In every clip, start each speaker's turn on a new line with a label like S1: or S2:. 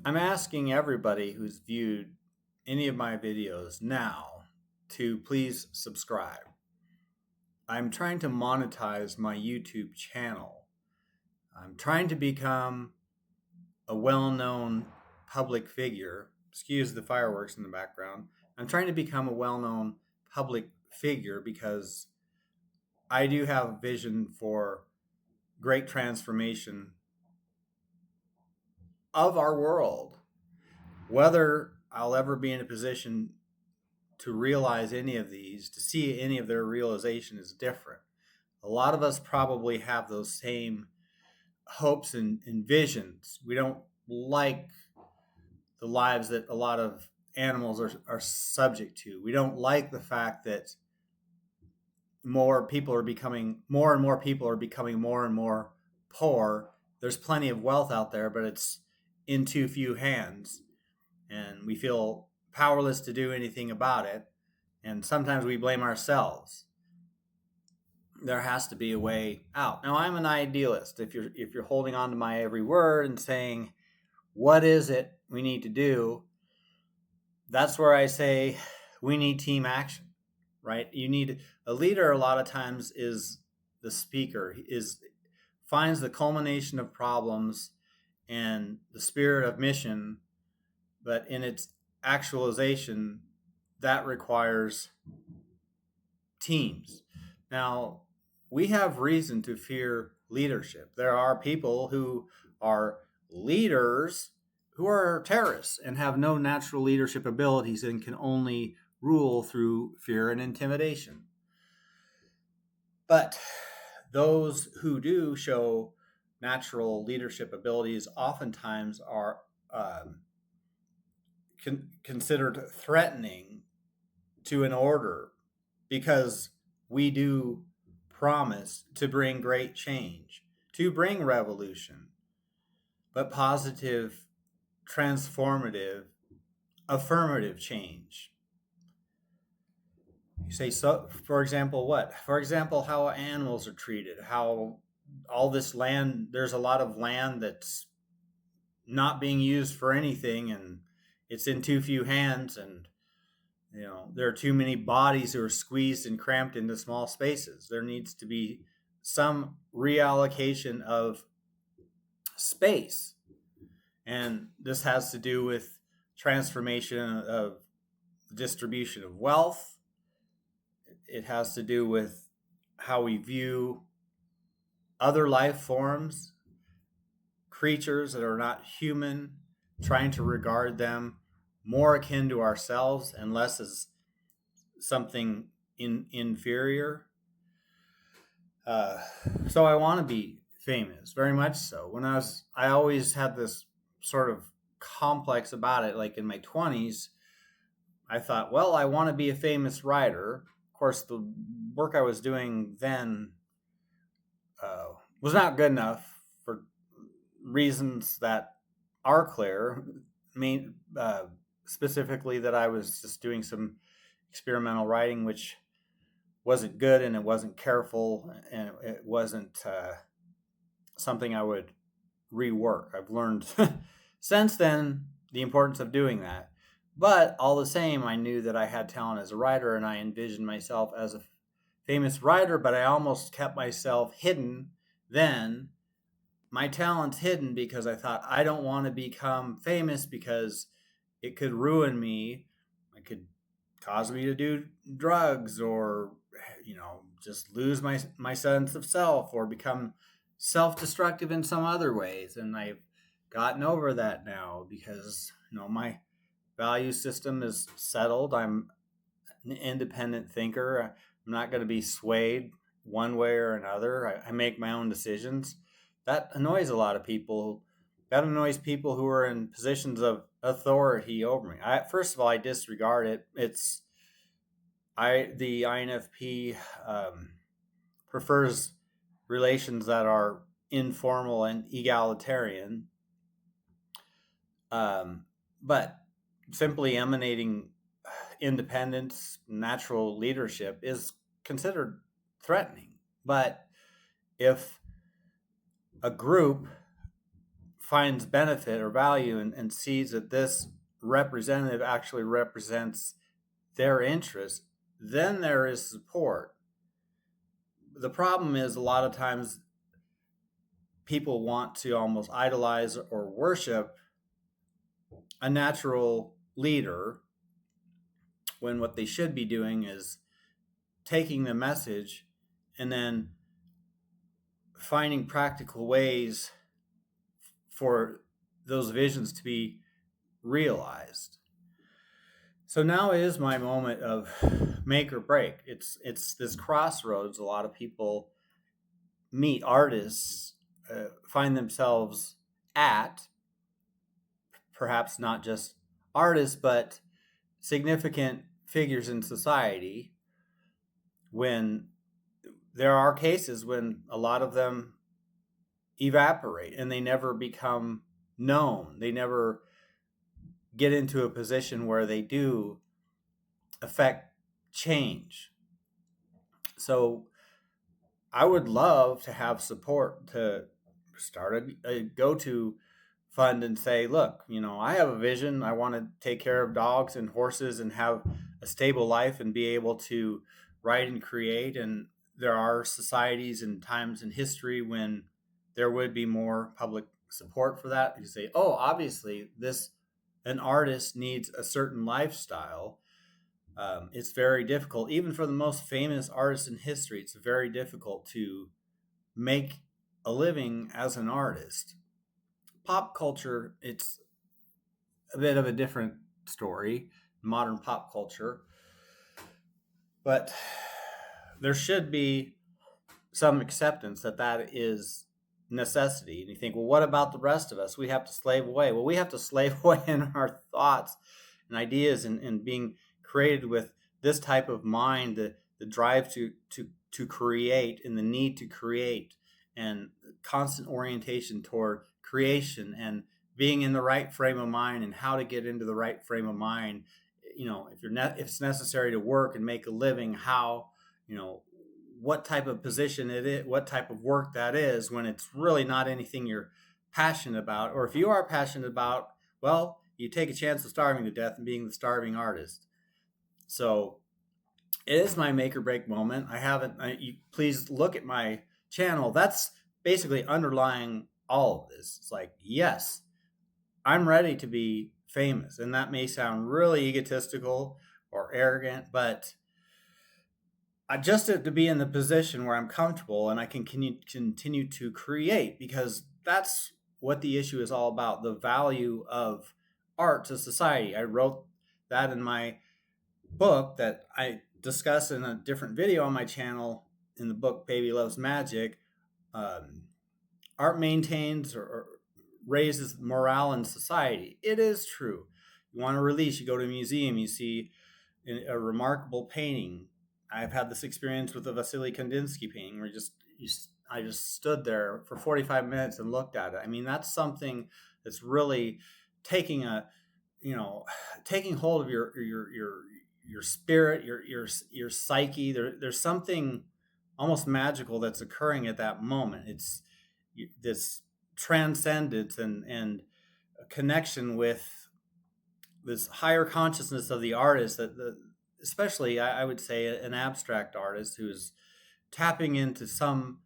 S1: I'm asking everybody who's viewed any of my videos now to please subscribe. I'm trying to monetize my YouTube channel. I'm trying to become a well known public figure. Excuse the fireworks in the background. I'm trying to become a well known public figure because I do have a vision for great transformation of our world. Whether I'll ever be in a position to realize any of these, to see any of their realization is different. A lot of us probably have those same hopes and visions. We don't like the lives that a lot of animals are subject to. We don't like the fact that more and more people are becoming more and more poor. There's plenty of wealth out there, but it's in too few hands. And we feel powerless to do anything about it. And sometimes we blame ourselves. There has to be a way out. Now, I'm an idealist. If you're holding on to my every word and saying, what is it we need to do? That's where I say we need team action, right? You need a leader. A lot of times is the speaker, is finds the culmination of problems and the spirit of mission, but in its actualization, that requires teams. Now, we have reason to fear leadership. There are people who are leaders who are terrorists and have no natural leadership abilities and can only rule through fear and intimidation. But those who do show natural leadership abilities oftentimes are considered threatening to an order because we do promise to bring great change, to bring revolution, but positive, transformative, affirmative change. You say, so, for example, what? For example, how animals are treated, how all this land, there's a lot of land that's not being used for anything and it's in too few hands, and there are too many bodies who are squeezed and cramped into small spaces. There needs to be some reallocation of space, and this has to do with transformation of distribution of wealth. It has to do with how we view other life forms, creatures that are not human, trying to regard them more akin to ourselves and less as something inferior. So I want to be famous, very much so. I always had this sort of complex about it. Like in my 20s, I thought, well, I want to be a famous writer. Of course, the work I was doing then was not good enough for reasons that are clear. Specifically that I was just doing some experimental writing, which wasn't good and it wasn't careful and it wasn't something I would rework. I've learned since then the importance of doing that. But all the same, I knew that I had talent as a writer and I envisioned myself as a famous writer, but I almost kept myself hidden then. My talent's hidden because I thought I don't want to become famous because it could ruin me. It could cause me to do drugs or, just lose my sense of self or become self-destructive in some other ways. And I've gotten over that now because, my value system is settled. I'm an independent thinker. I'm not going to be swayed one way or another. I make my own decisions. That annoys a lot of people. That annoys people who are in positions of authority over me. First of all, I disregard it. The INFP prefers relations that are informal and egalitarian, but simply emanating independence, natural leadership is considered threatening. But if a group finds benefit or value and sees that this representative actually represents their interest, then there is support. The problem is a lot of times people want to almost idolize or worship a natural leader when what they should be doing is taking the message and then finding practical ways for those visions to be realized. So now is my moment of make or break. It's this crossroads. A lot of people meet artists, find themselves at, perhaps not just artists, but significant figures in society, when there are cases when a lot of them evaporate and they never become known. They never get into a position where they do affect change. So I would love to have support to start a go-to fund and say, look, I have a vision. I want to take care of dogs and horses and have a stable life and be able to write and create. And there are societies and times in history when there would be more public support for that. You say, oh, obviously an artist needs a certain lifestyle. It's very difficult, even for the most famous artists in history. It's very difficult to make a living as an artist. Pop culture, it's a bit of a different story, modern pop culture. But there should be some acceptance that is necessity. And you think, well, what about the rest of us? We have to slave away. Well, we have to slave away in our thoughts and ideas and being created with this type of mind, the drive to create and the need to create and constant orientation toward creation and being in the right frame of mind and how to get into the right frame of mind. If it's necessary to work and make a living, how, what type of position it is, what type of work that is, when it's really not anything you're passionate about. Or if you are passionate about, well, you take a chance of starving to death and being the starving artist. So it is my make or break moment. You please look at my channel. That's basically underlying all of this. It's like, yes, I'm ready to be famous. And that may sound really egotistical or arrogant, but I just have to be in the position where I'm comfortable and I can continue to create, because that's what the issue is all about, the value of art to society. I wrote that in my book that I discuss in a different video on my channel in the book Baby Loves Magic. Art maintains or raises morale in society. It is true. You want to release, you go to a museum, you see a remarkable painting. I've had this experience with the Vasily Kandinsky painting where I just stood there for 45 minutes and looked at it. I mean, that's something that's really taking hold of your spirit, your psyche. There's something almost magical that's occurring at that moment. It's this transcendence and a connection with this higher consciousness of the artist, especially I would say an abstract artist who's tapping into some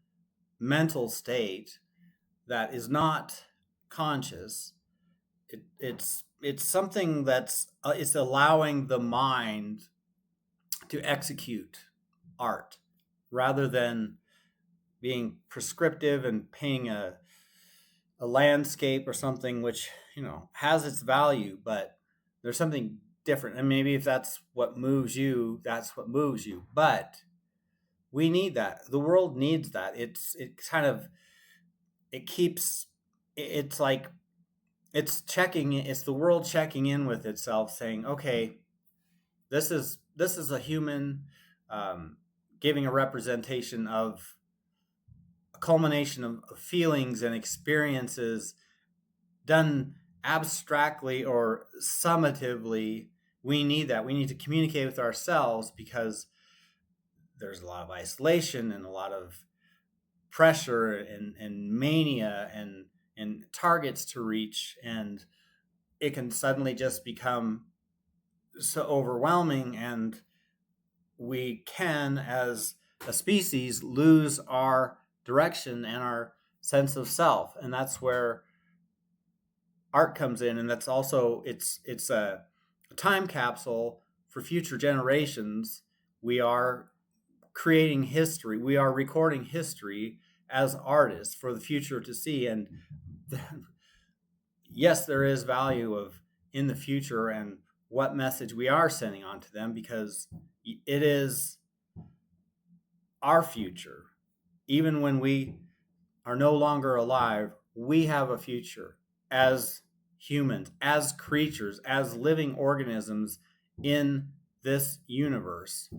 S1: mental state that is not conscious. It's something that's it's allowing the mind to execute art rather than being prescriptive and painting a landscape or something which has its value, but there's something different. And maybe if that's what moves you, that's what moves you. But we need that. The world needs that. It's the world checking in with itself, saying, okay, this is a human giving a representation of a culmination of feelings and experiences done abstractly or summatively. We need that. We need to communicate with ourselves because there's a lot of isolation and a lot of pressure and mania and and targets to reach, and it can suddenly just become so overwhelming, and we can, as a species, lose our direction and our sense of self. And that's where art comes in, and that's also it's a time capsule for future generations. We are creating history, we are recording history as artists for the future to see. And yes, there is value of in the future and what message we are sending on to them, because it is our future. Even when we are no longer alive, we have a future as humans, as creatures, as living organisms in this universe.